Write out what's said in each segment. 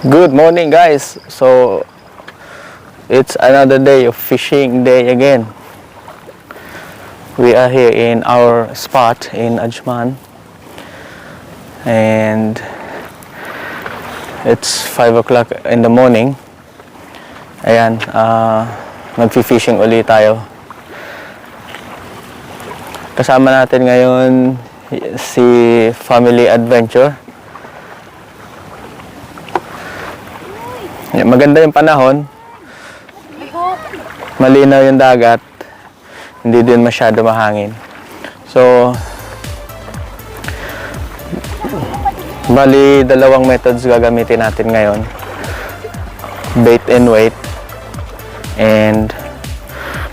Good morning, guys. So it's another day of fishing day again. We are here in our spot in Ajman, and it's 5 o'clock in the morning. Ayan, nagfi-fishing ulit tayo. Kasama natin ngayon si Family Adventure. Maganda yung panahon, malinaw yung dagat, hindi din masyado mahangin. So, bali dalawang methods gagamitin natin ngayon. Bait and weight, and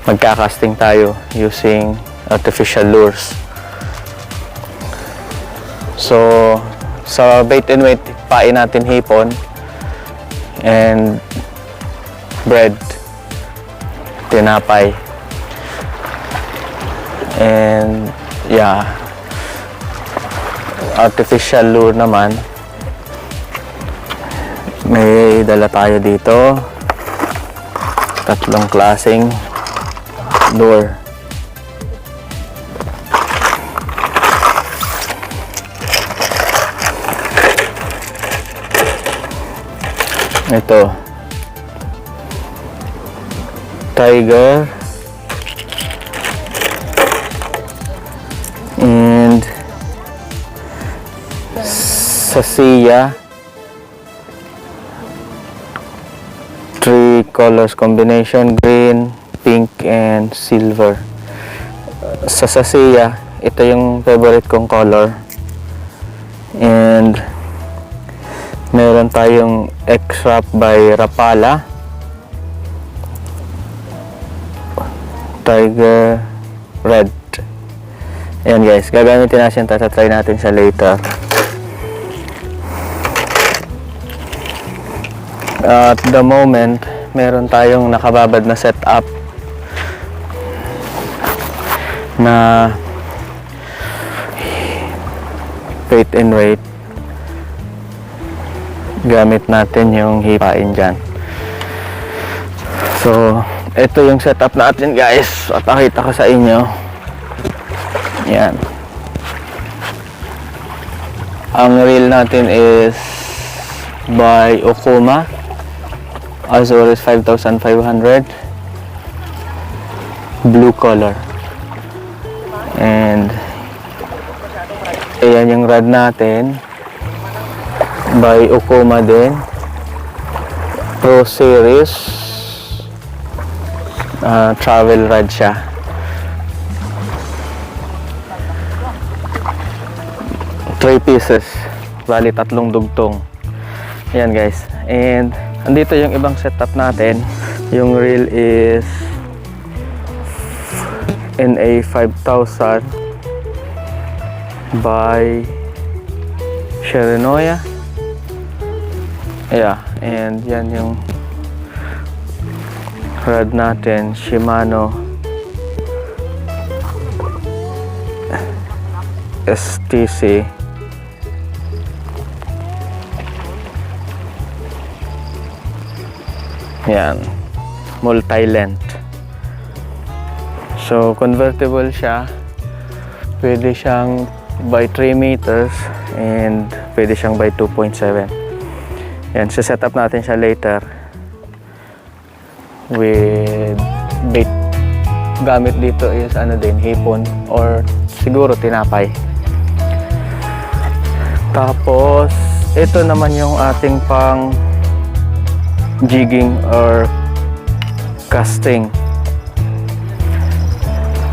magkakasting tayo using artificial lures. So, sa bait and weight, pain natin hipon and bread, tinapay, and yeah, artificial lure naman, may dala tayo dito, tatlong klaseng lure. Ito, Tiger and Sasia, 3 colors combination: green, pink, and silver. Sa Sasia, ito yung favorite kong color, and meron tayong X-Rap by Rapala, Tiger Red. Ayan guys, gagamitin natin, tatry natin siya later. At the moment, meron tayong nakababad na setup na bait and weight. Gamit natin yung hipain dyan. So, ito yung setup natin guys. At pakita ko sa inyo. Yan. Ang reel natin is by Okuma. Azores 5,500. Blue color. And ayan yung rod natin. By Okuma din, Pro Series, travel rod siya. Three pieces, bali 3 dugtong. Ayan guys, and andito yung ibang setup natin. Yung reel is NA 5000 by Sherinoya. Yeah, and yan yung rod natin, Shimano STC. Yan, multi-length. So, convertible siya. Pwede siyang by 3 meters and pwede siyang by 2.7. Yan, set up natin siya later with bait. Gamit dito is ano din, hipon or siguro tinapay. Tapos ito naman yung ating pang jigging or casting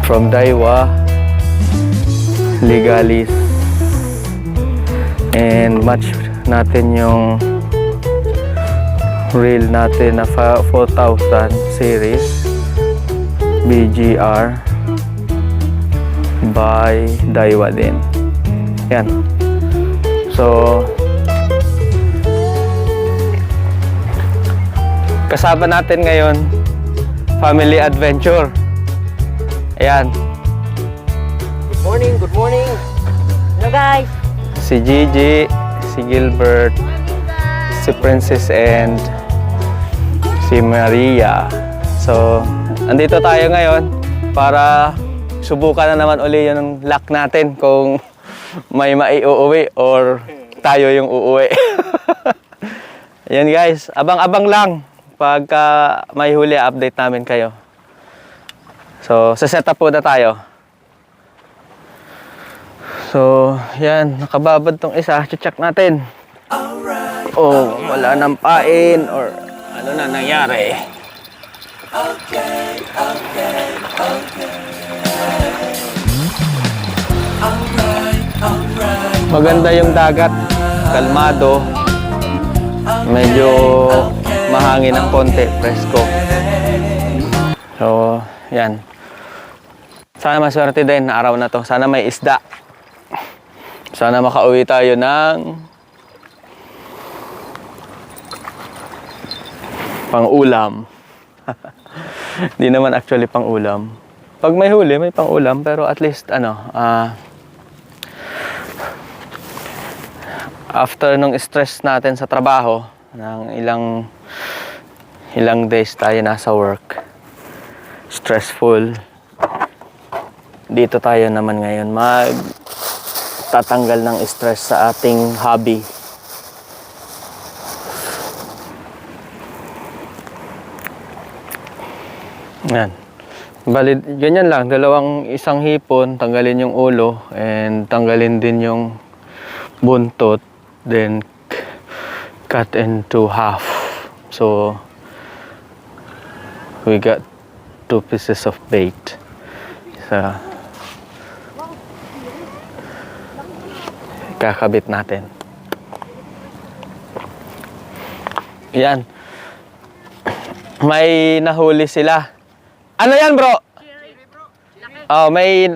from Daiwa, Legalis, and match natin yung reel natin na 4,000 series BGR by Daiwa din. Yan. So, kasama natin ngayon Family Adventure. Ayan. Good morning. Hello guys. Si Gigi, si Gilbert, si Princess and si Maria. So, andito tayo ngayon para subukan na naman uli yung luck natin kung may maiuuwi or tayo yung uuwi. Yan guys, abang-abang lang. Pagka may huli, update namin kayo. So, sa setup po na tayo. So, yan, nakababad tong isa. Check natin. Oh, wala nang pain or ano na nangyari. Maganda yung dagat, kalmado, medyo mahangin ng konti, presko. So, yan. Sana maswerte din na araw na to. Sana may isda. Sana makauwi tayo ng pang-ulam. Hindi naman actually pang-ulam. Pag may huli, may pang-ulam. Pero at least, after nung stress natin sa trabaho, ng ilang days tayo nasa work, stressful, dito tayo naman ngayon tatanggal ng stress sa ating hobby. Yan. Bali, ganyan lang. Isang hipon, tanggalin yung ulo, and tanggalin din yung buntot, then cut into half. So, we got 2 pieces of bait. So, kakabit natin. Yan. May nahuli sila. Ano yan, bro? Oh, may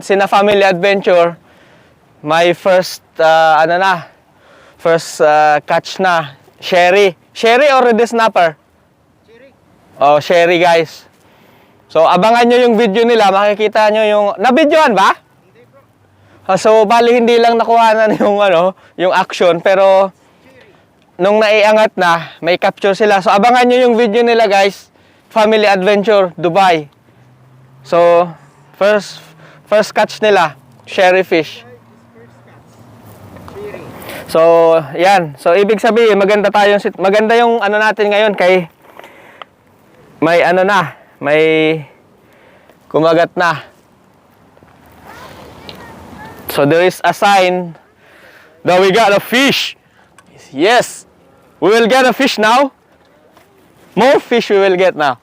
sina Family Adventure. My first catch na. Sherry. Sherry or red snapper? Sherry. Oh, sherry guys. So, abangan nyo yung video nila. Makikita nyo yung... Na-videoan ba? Hindi bro. So, bali hindi lang nakuhanan yung action. Pero, nung naiangat na, may capture sila. So, abangan nyo yung video nila guys. Family Adventure, Dubai. So, first catch nila, sherry fish. So, yan. So, ibig sabihin, maganda yung natin ngayon kay may kumagat na. So, there is a sign that we got a fish. Yes. We will get a fish now. More fish we will get now.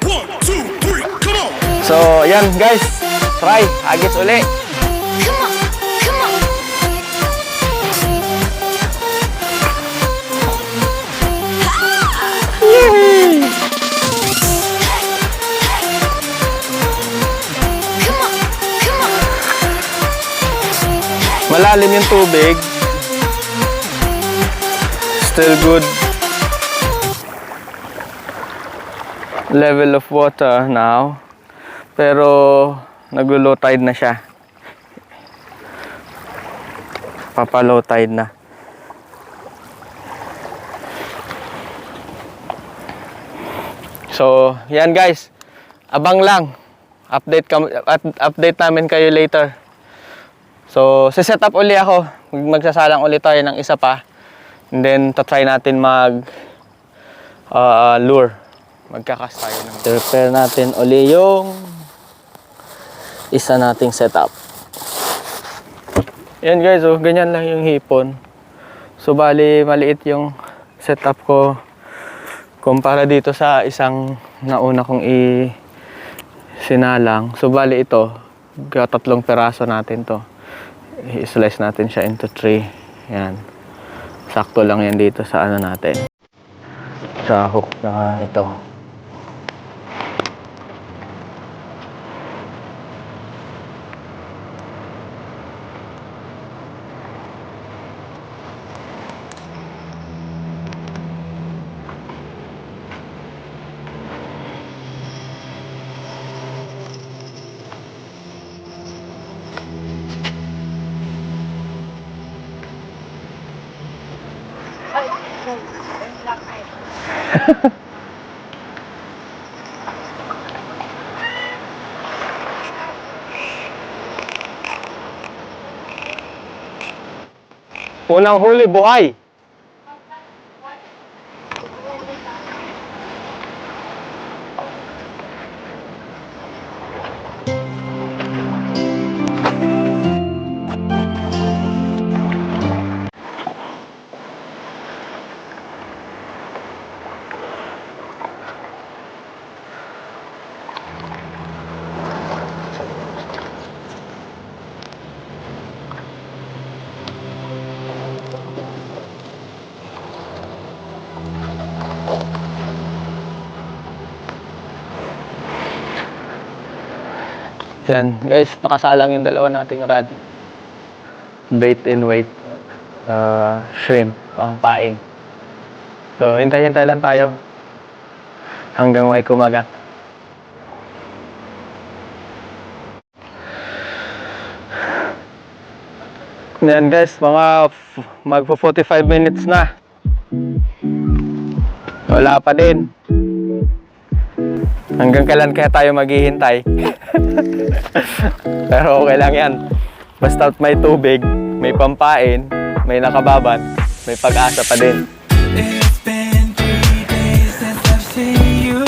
1, 2, 3, come on! So, yan guys. Try. Agis uli. Come on, come on! Yay! Come on, come on! Malalim yung tubig. Still good level of water now. Pero naglo-low tide na siya. Papa-low tide na. So, yan guys. Abang lang. Update namin kayo later. So, set up uli ako. Magsasalang uli tayo ng isa pa. And then, try natin lure. Magkakas tayo ng... Prepare natin uli yung isa nating setup. Yan guys, oh, ganyan lang yung hipon. So, bali, maliit yung setup ko kumpara dito sa isang nauna kong sinalang. So, bali ito, 3 peraso natin to. I-slice natin siya into 3. Yan. Sakto lang yan dito sa natin. Sa hook na ito. Unang huli, buhay. Yan, guys, nakasalang yung dalawa nating rod. Bait and weight. Shrimp, pang paing. So, hintay-hintay lang tayo hanggang may kumagat. Yan guys, mga magpo 45 minutes na. Wala pa din. Hanggang kailan kaya tayo maghihintay? Pero okay lang yan. Basta may tubig, may pampain, may nakababan, may pag-asa pa din. It's been 3 days since I've seen you,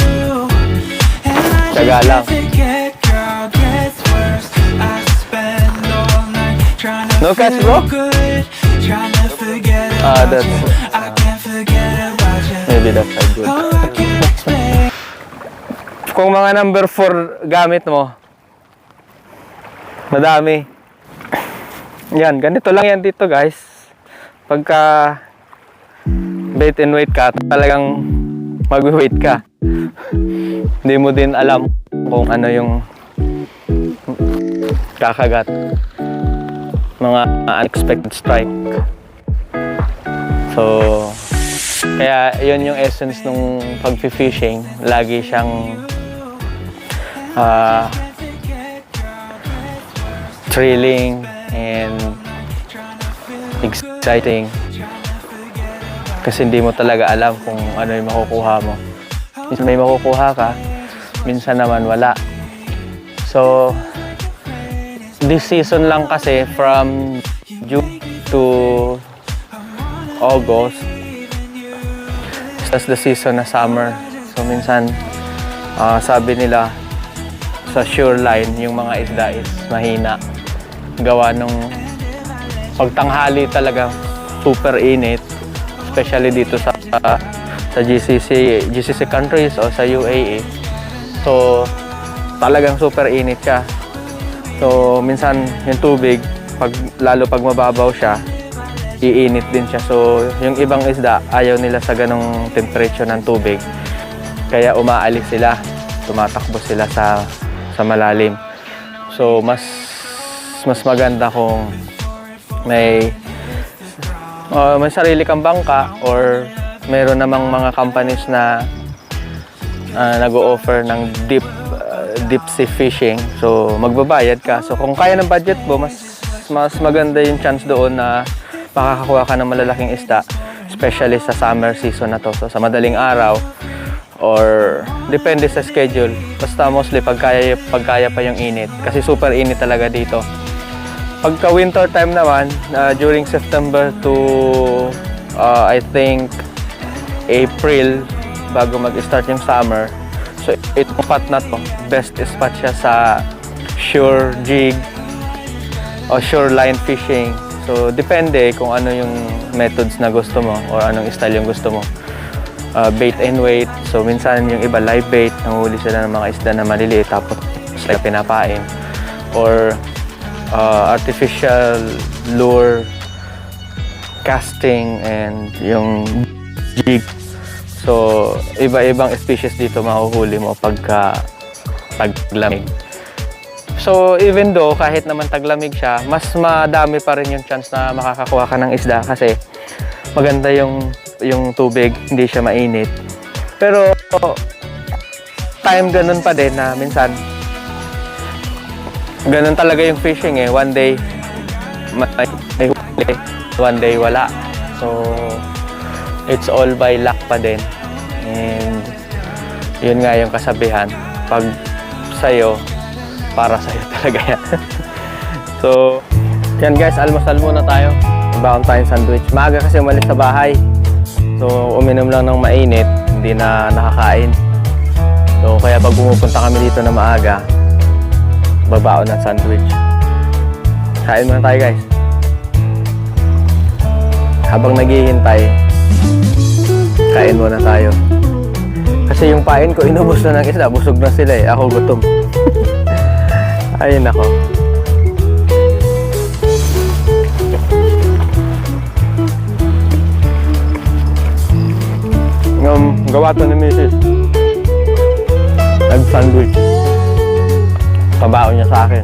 and I Tsaga lang. just forget, girl, gets worse. I spend all night trying to No catch, feel bro? good, trying to forget Ah, about that's- you. I can't forget about you. Maybe that's not good. Oh, I can't explain. Kung mga number 4 gamit mo, madami. Yan, ganito lang yan dito guys. Pagka bait and weight ka, talagang mag-weight ka. Hindi mo din alam kung ano yung kakagat. Mga unexpected strike. So, kaya yun yung essence nung pag-fishing. Lagi siyang thrilling and exciting. Kasi hindi mo talaga alam kung ano yung makukuha mo. Minsan may makukuha ka, minsan naman wala. So, this season lang kasi from June to August, that's the season na summer. So, minsan, sabi nila, sa shoreline, yung mga isda is mahina. Gawa nung pagtanghali talaga, super init. Especially dito sa GCC countries o sa UAE. So, talagang super init siya. So, minsan yung tubig, lalo pag mababaw siya, iinit din siya. So, yung ibang isda, ayaw nila sa ganong temperature ng tubig. Kaya umaalis sila, tumatakbo sila sa malalim. So, mas maganda kung may sarili kang bangka or meron namang mga companies na nag-o-offer ng deep sea fishing. So, magbabayad ka. So, kung kaya ng budget mo, mas maganda yung chance doon na makakakuha ka ng malalaking isda, especially sa summer season na to. So, sa madaling araw or depende sa schedule. Basta mostly pag kaya pa yung init. Kasi super init talaga dito. Pagka winter time naman, during September to I think April, bago mag-start yung summer. So, itong spot na to, best spot siya sa shore jig o shoreline fishing. So, depende kung ano yung methods na gusto mo or anong style yung gusto mo. Bait and weight. So, minsan yung iba live bait, nanghuli sila ng mga isda na maliliit tapos sila pinapain. Or artificial lure casting and yung jig. So, iba-ibang species dito mahuhuli mo pagka taglamig. So, even though kahit naman taglamig siya, mas madami pa rin yung chance na makakakuha ka ng isda kasi maganda yung tubig, hindi siya mainit. Pero, time ganun pa din na minsan, ganun talaga yung fishing eh. One day, may huli, one day wala. So, it's all by luck pa din. And yun nga yung kasabihan, pag sa'yo, para sa'yo talaga yan. So, yan guys, almusal muna tayo. Baon tayong sandwich. Maaga kasi umalis sa bahay. So, uminom lang ng mainit, hindi na nakakain. So, kaya pag pumupunta kami dito na maaga, babaon ng sandwich. Kain muna tayo guys. Habang naghihintay, kain muna tayo. Kasi yung pain ko, inubos na ng isda. Busog na sila eh. Ako gutom. Ayun ako. Gawa to ni Mrs. Nag-sandwich. Pabaon niya sa akin.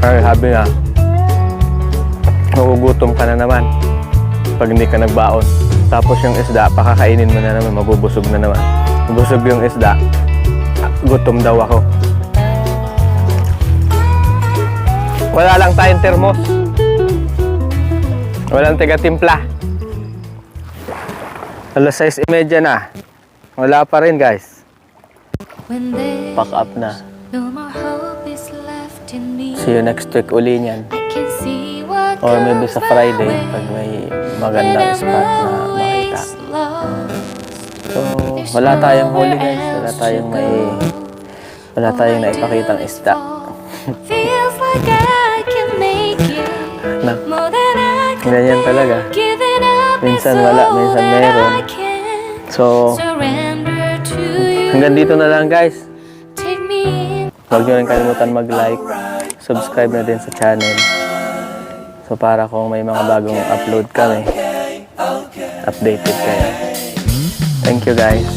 Ay, sabi na, magugutom ka na naman pag hindi ka nagbaon. Tapos yung isda, pakakainin mo na naman, mabubusog na naman. Busog yung isda, gutom daw ako. Wala lang tayong termos. Walang tiga-timpla. Alas 6:30 na. Wala pa rin guys. Pack up na. See you next week uli niyan. Or maybe sa Friday pag may magandang spot na makita. So, wala tayong huli guys. Wala tayong naipakitang isda. Ganyan talaga. Minsan wala, minsan meron. So, hanggang dito na lang guys. Huwag nyo rin kalimutan mag-like. Subscribe na din sa channel. So, para kung may mga bagong upload kami, updated kayo. Thank you guys.